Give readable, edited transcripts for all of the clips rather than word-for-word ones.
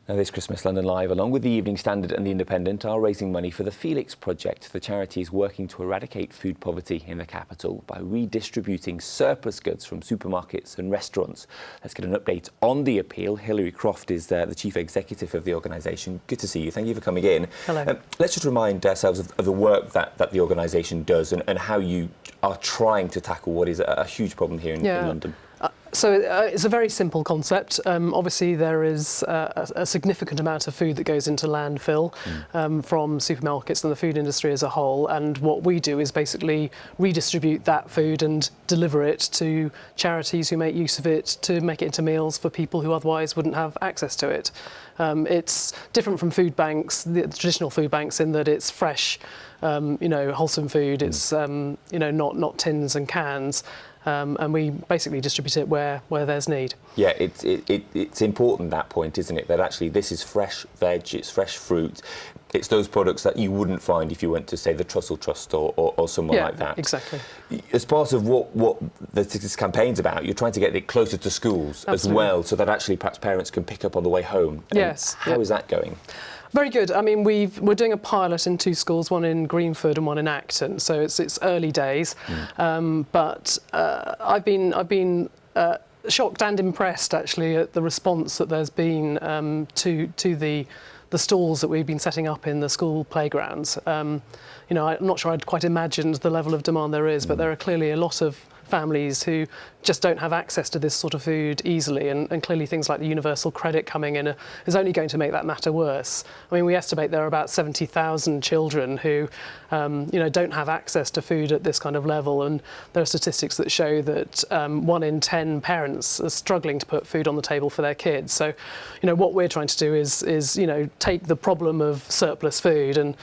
Now, this Christmas, London Live, along with the Evening Standard and the Independent, are raising money for the Felix Project. The charity is working to eradicate food poverty in the capital by redistributing surplus goods from supermarkets and restaurants. Let's get an update on the appeal. Hilary, Croft is the chief executive of the organisation. Good to see you. Thank you for coming in. Hello. Let's just remind ourselves of the work that the organisation does and how you are trying to tackle what is a huge problem here in London. So it's a very simple concept. Obviously, there is a significant amount of food that goes into landfill from supermarkets and the food industry as a whole. And what we do is basically redistribute that food and deliver it to charities who make use of it to make it into meals for people who otherwise wouldn't have access to it. It's different from food banks, the traditional food banks, in that it's fresh, wholesome food. It's not tins and cans. And we basically distribute it where there's need. Yeah, it's important, that point, isn't it? That actually this is fresh veg, it's fresh fruit. It's those products that you wouldn't find if you went to, say, the Trussell Trust or someone like that. Exactly. As part of what this campaign's about, you're trying to get it closer to schools as well, so that actually perhaps parents can pick up on the way home. Yes. How is that going? Very good. I mean, we're doing a pilot in 2 schools, one in Greenford and one in Acton. So it's early days, but I've been shocked and impressed actually at the response that there's been to the stalls that we've been setting up in the school playgrounds. I'm not sure I'd quite imagined the level of demand there is, but there are clearly a lot of families who just don't have access to this sort of food easily, and clearly things like the universal credit coming in is only going to make that matter worse. I mean, we estimate there are about 70,000 children who don't have access to food at this kind of level, and there are statistics that show that 1 in 10 parents are struggling to put food on the table for their kids. So what we're trying to do is take the problem of surplus food and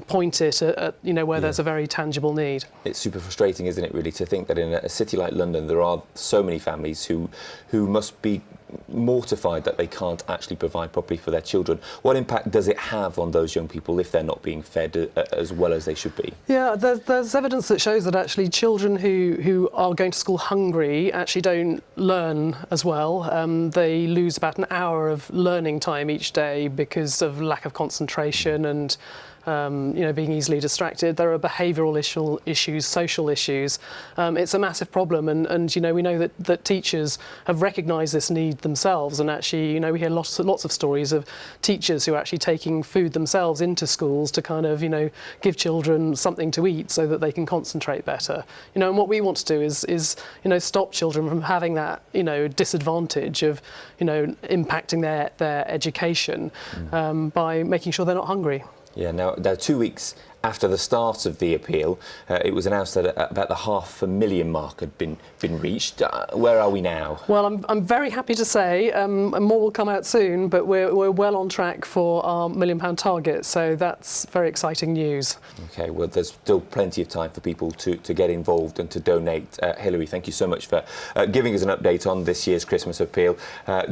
point it at where there's a very tangible need. It's super frustrating, isn't it, really, to think that in a city like London there are so many families who must be mortified that they can't actually provide properly for their children. What impact does it have on those young people if they're not being fed as well as they should be? Yeah, there's evidence that shows that actually children who are going to school hungry actually don't learn as well. They lose about an hour of learning time each day because of lack of concentration and being easily distracted. There are behavioural issues, social issues. It's a massive problem, and we know that teachers have recognised this need themselves, and actually we hear lots of stories of teachers who are actually taking food themselves into schools to kind of give children something to eat so that they can concentrate better. And what we want to do is stop children from having that disadvantage of impacting their education by making sure they're not hungry. Yeah, now 2 weeks after the start of the appeal, it was announced that about the £500,000 mark had been reached. Where are we now? Well, I'm very happy to say, and more will come out soon, but we're well on track for our £1 million target, so that's very exciting news. OK, well, there's still plenty of time for people to get involved and to donate. Hilary, thank you so much for giving us an update on this year's Christmas appeal.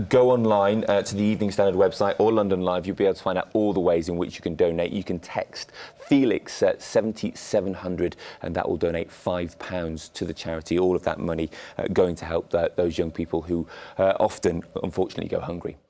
Go online to the Evening Standard website or London Live. You'll be able to find out all the ways in which you can donate. You can text Felix at 7700 and that will donate £5 to the charity. All of that money going to help those young people who often, unfortunately, go hungry.